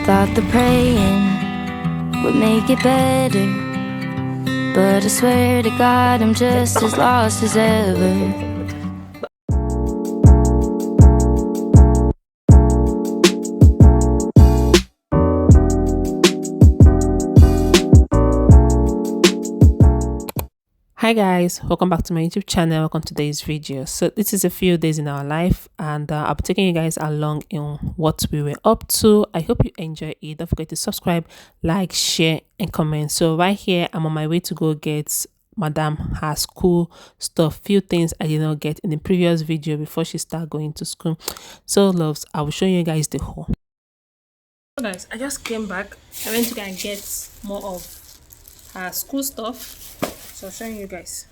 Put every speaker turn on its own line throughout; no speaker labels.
Thought the praying would make it better, but I swear to God I'm just as lost as ever.
Hi guys, welcome back to my YouTube channel. Welcome to today's video. So this is a few days in our life, and I'll be taking you guys along in what we were up to. I hope you enjoy it. Don't forget to subscribe, like, share, and comment. So right here, I'm on my way to go get Madam her school stuff. Few things I did not get in the previous video before she started going to school. So loves, I will show you guys the haul. So guys, I just came back. I went to go and get more of her school stuff. So I'll show you guys.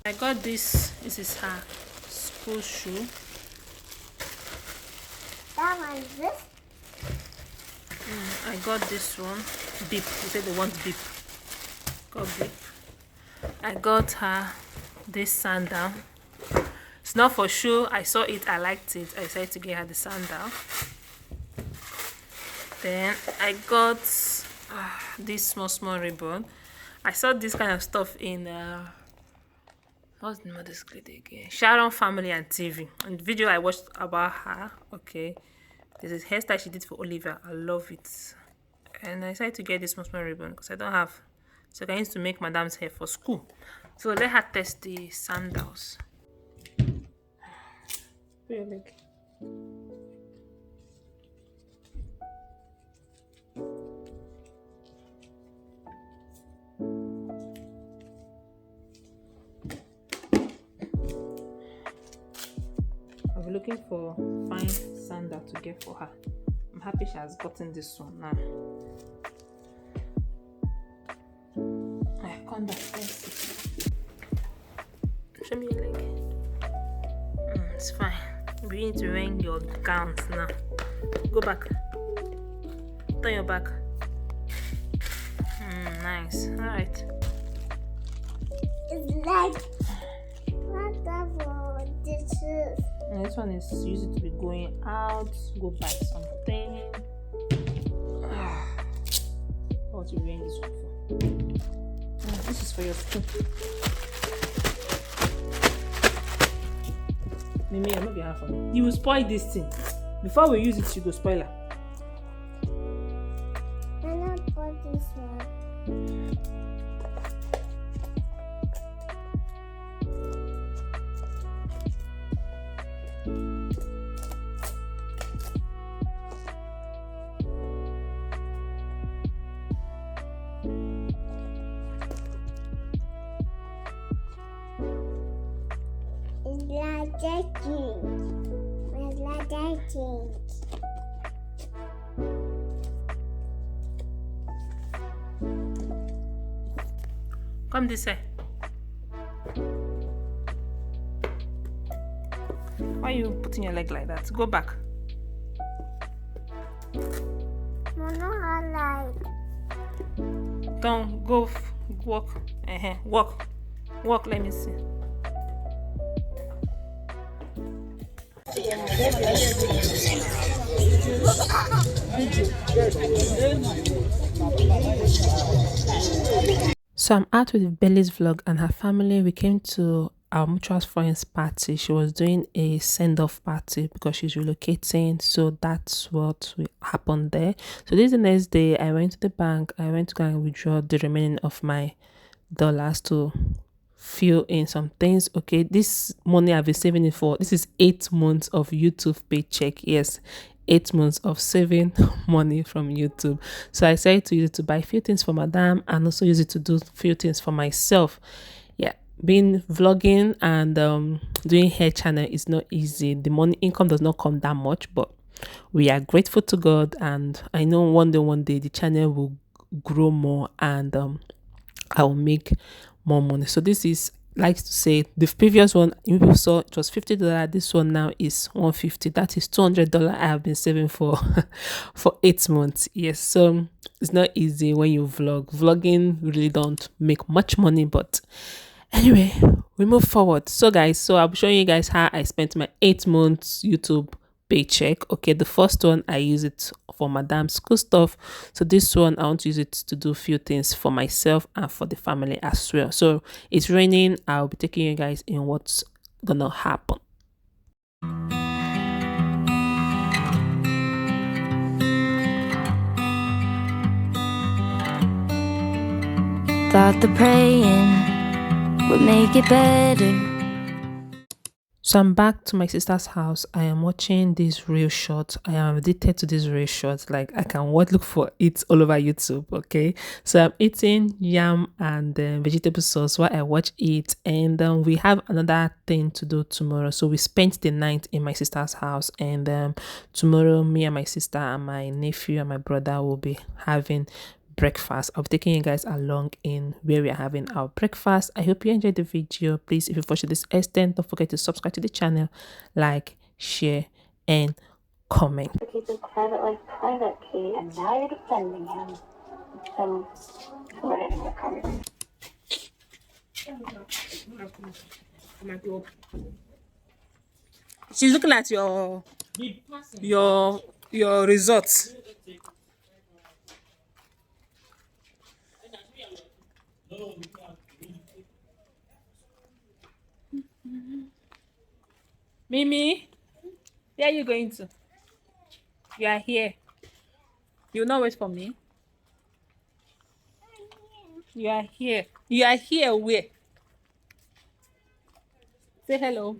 I got this. This is her school shoe.
That one is this?
I got this one. Beep. They said they want beep. Got beep. I got her this sandal. It's not for shoe. I saw it. I liked it. I decided to get her the sandal. Then I got this small ribbon. I saw this kind of stuff in what's the name of this lady again? Sharon Family and TV. And the video I watched about her. Okay, this is hairstyle she did for Olivia. I love it, and I decided to get this small ribbon because I don't have. So I used to make Madam's hair for school. So let her test the sandals. Really? I'll be looking for fine sandal to get for her. I'm happy she has gotten this one now. I can't expensive. Show me your leg. It's fine. We need to wear your gowns now. Go back. Turn your back. Nice. Alright.
It's like whatever this is.
And this one is used to be going out, go buy something. What you wearing this one for? This is for your school. Mimi, I'm not be half of it. You will spoil this thing. Before we use it, you go spoil her.
I'm not for this one. It's like that change.
Come this way. Why are you putting your leg like that? Go back.
No, I like.
Don't go. Walk. Walk. Walk. Let me see. So I'm out with Belly's vlog and her family. We came to our mutual friend's party. She was doing a send-off party because she's relocating. So that's what happened there. So this is the next day. I went to the bank. I went to go and withdraw the remaining of my dollars to fill in some things. Okay, this money I've been saving it for, this is 8 months of YouTube paycheck. Yes, 8 months of saving money from YouTube. So I decided to use it to buy a few things for Madam and also use it to do a few things for myself. Yeah, being vlogging and doing hair channel is not easy. The money income does not come that much, but we are grateful to God, and I know one day the channel will grow more and I will make more money. So this is, like to say, the previous one you people saw, it was $50. This one now is $150. That is $200 I have been saving for for 8 months. Yes, so it's not easy when you vlogging really don't make much money, but anyway, we move forward. So guys, so I'll be showing you guys how I spent my 8 months YouTube paycheck. Okay, the first one I use it for madam's school stuff, so this one I want to use it to do a few things for myself and for the family as well. So it's raining, I'll be taking you guys in what's gonna happen.
Thought the praying would make it better.
So I'm back to my sister's house. I am watching this real short. I am addicted to this real short. Like I can look for it all over YouTube. Okay, so I'm eating yam and vegetable sauce while I watch it, and we have another thing to do tomorrow. So we spent the night in my sister's house, and tomorrow me and my sister and my nephew and my brother will be having breakfast. I'll be taking you guys along in where we are having our breakfast. I hope you enjoyed the video. Please, if you've watched this extent, don't forget to subscribe to the channel, like, share, and comment.
Keep his private life private, Kate, and now you're defending him. I'm ready to come.
She's looking at your results. Mimi, where are you going to? You are here. You will not wait for me. You are here. You are here where? Say hello.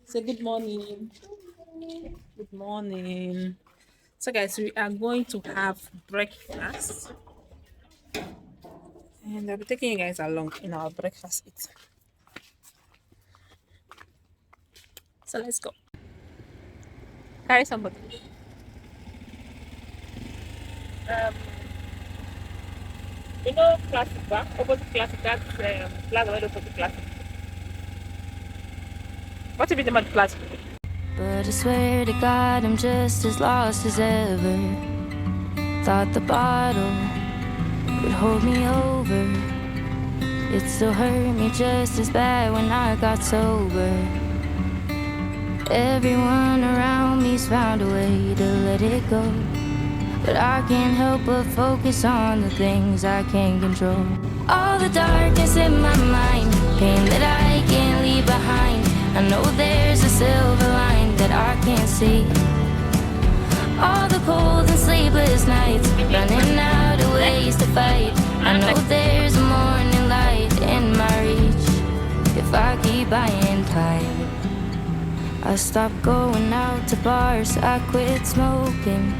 Say good morning. Good morning. So guys, we are going to have breakfast. And I'll be taking you guys along in our breakfast eat. So let's go. Carry somebody. You know Classic Bar? Opposite Classic, that's Plaza right opposite Classic. What's the name of the Classic?
But I swear to God, I'm just as lost as ever. Thought the bottle would hold me over. It still hurt me just as bad when I got sober. Everyone around me's found a way to let it go, but I can't help but focus on the things I can't control. All the darkness in my mind, pain that I can't leave behind. I know there's a silver line that I can't see. All the cold and sleepless nights, running out of ways to fight. I know there's a morning light in my reach if I keep buying time. I stopped going out to bars, I quit smoking.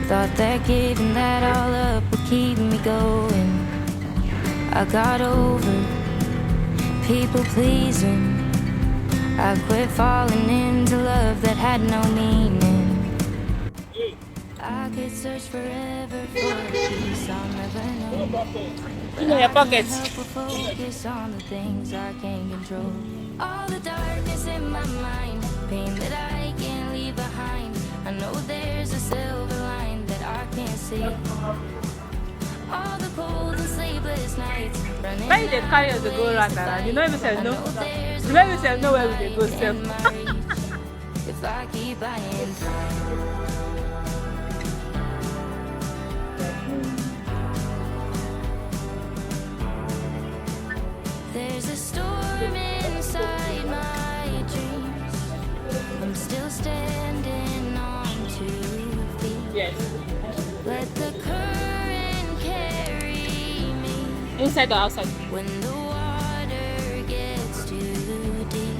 Thought that giving that all up would keep me going. I got over people pleasing. I quit falling into love that had no meaning. I could search forever for a peace I'll never know.
In your pockets.
Focus on the things I can't control. All the darkness in my mind, pain that I can't leave behind. I know there's a silver line that I can't see. All the cold and sleepless nights, running
Why they carry us to go round around? You know if you say no. You know if you say no where we dey go sef.
If I keep buying time. There's a storm inside my dreams. I'm still standing on 2 feet.
Yes.
Let the current carry me
Inside or outside?
when the water gets too deep.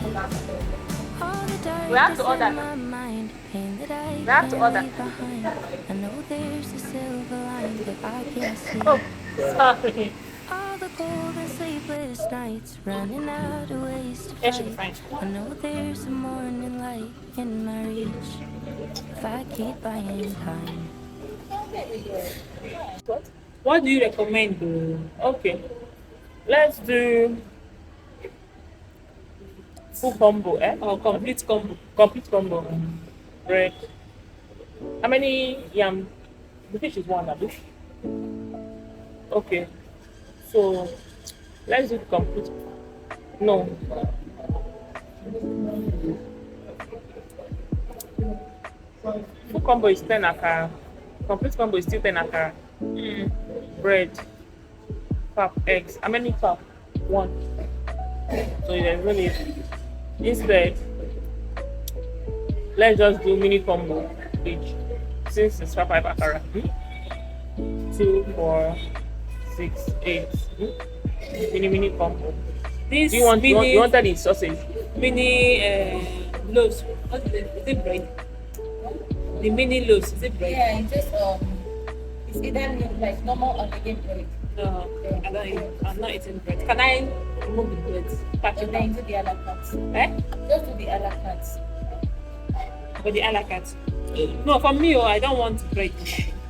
All the
We have to
darkness
order.
in my mind, pain that I
We have to
can't
order.
leave behind. I know there's a silver line that I can't see.
Oh, sorry.
All the cold and sleepless nights, running out of ways to
It should be
fight.
fine.
I know there's a morning light in my reach if I keep buying time.
What do you recommend? Okay, let's do full combo, or complete combo. Complete combo. Bread. How many yam? The fish is one, abi? Okay, so let's do the complete. No. Full combo is 10 akara. Complete combo is still 10 akara. Bread, pap, eggs. How many pap? One. So there's really instead, let's just do mini combo each. Since it's 5 akara. 2, 4, 6, 8. Mini combo.
This
Do you want
mini
you wanted the sausage?
mini loaves. What is it? Is it bread? The mini loaves, is it bread?
Yeah, it's just it's either like normal or vegan bread.
No, I'm not eating bread. Can I remove the bread? Pack
And
it
then
down.
do the a la carte.
Eh?
Just do the a la carte.
For the a la carte. No, for me, I don't want bread.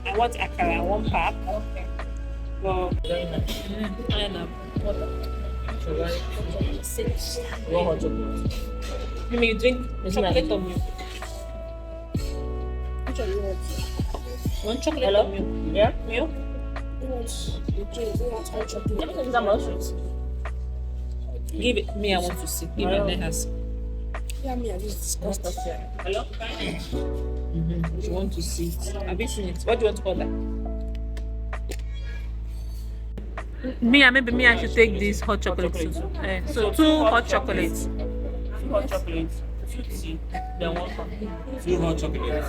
I want akara. I want pap.
Okay.
For I know.
You want hot chocolate?
You mean you drink chocolate or milk?
Which one you want?
You want chocolate
Hello?
or milk?
Yeah?
Milk?
You want you want hot chocolate?
Everything is about sweet.
Give it me. I want to see. Give it. Let her see.
Yeah, me, I just discussed that.
Hello? You want to see it? Have you seen it? What do you want to order? Maybe I should take this hot chocolate too. So 2 hot chocolates.
2 hot chocolates, 2 tea, then 1 coffee.
2 hot chocolates.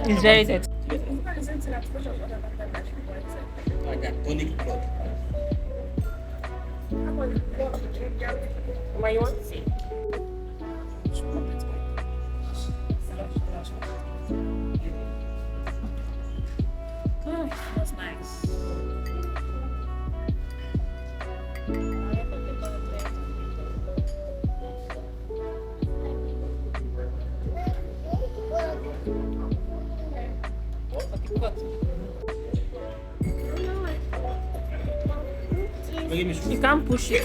It's very good.
Like a tonic blood.
What you want to see?
That's nice. You can't push it.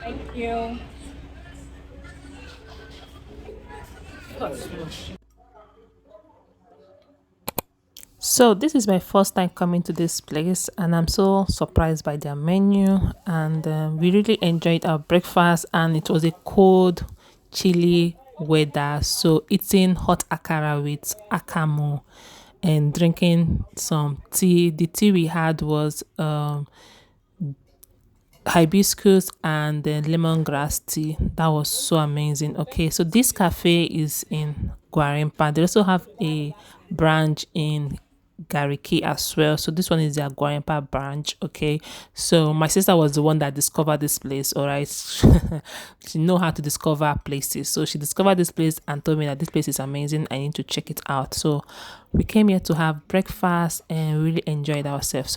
Thank you. So this is my first time coming to this place and I'm so surprised by their menu, and we really enjoyed our breakfast, and it was a cold chilly weather, so eating hot akara with akamu and drinking some tea. The tea we had was hibiscus and then lemongrass tea. That was so amazing. Okay, so this cafe is in Gwarimpa. They also have a branch in Gariki as well. So this one is their Gwarimpa branch. Okay, so my sister was the one that discovered this place. All right, she know how to discover places. So she discovered this place and told me that this place is amazing. I need to check it out. So we came here to have breakfast and really enjoyed ourselves.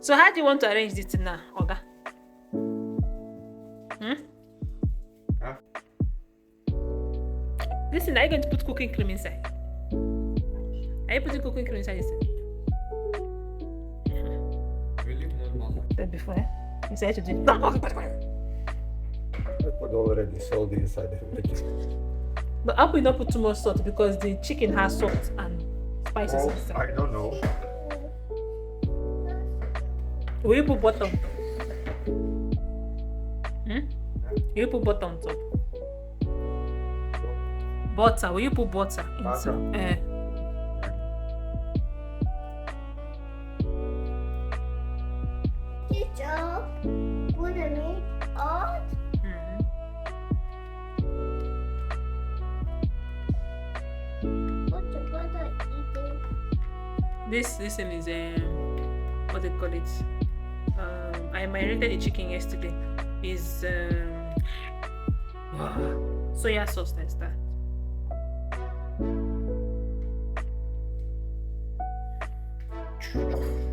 So how do you want to arrange this now, Oga?
Huh?
Listen, are you going to put cooking cream inside? Are you putting cooking cream inside this thing?
Really normal.
That before, eh? You said to do it.
I put already salt inside everything.
But I will not put too much salt because the chicken has salt and spices
Oh,
inside.
I don't know.
Will you put butter? You put butter on top. Butter. Will you put butter inside?
Teacher, put the meat out. What the butter eating?
This thing is what they call it. I marinated the chicken yesterday. Is soya sauce like that.
Bye.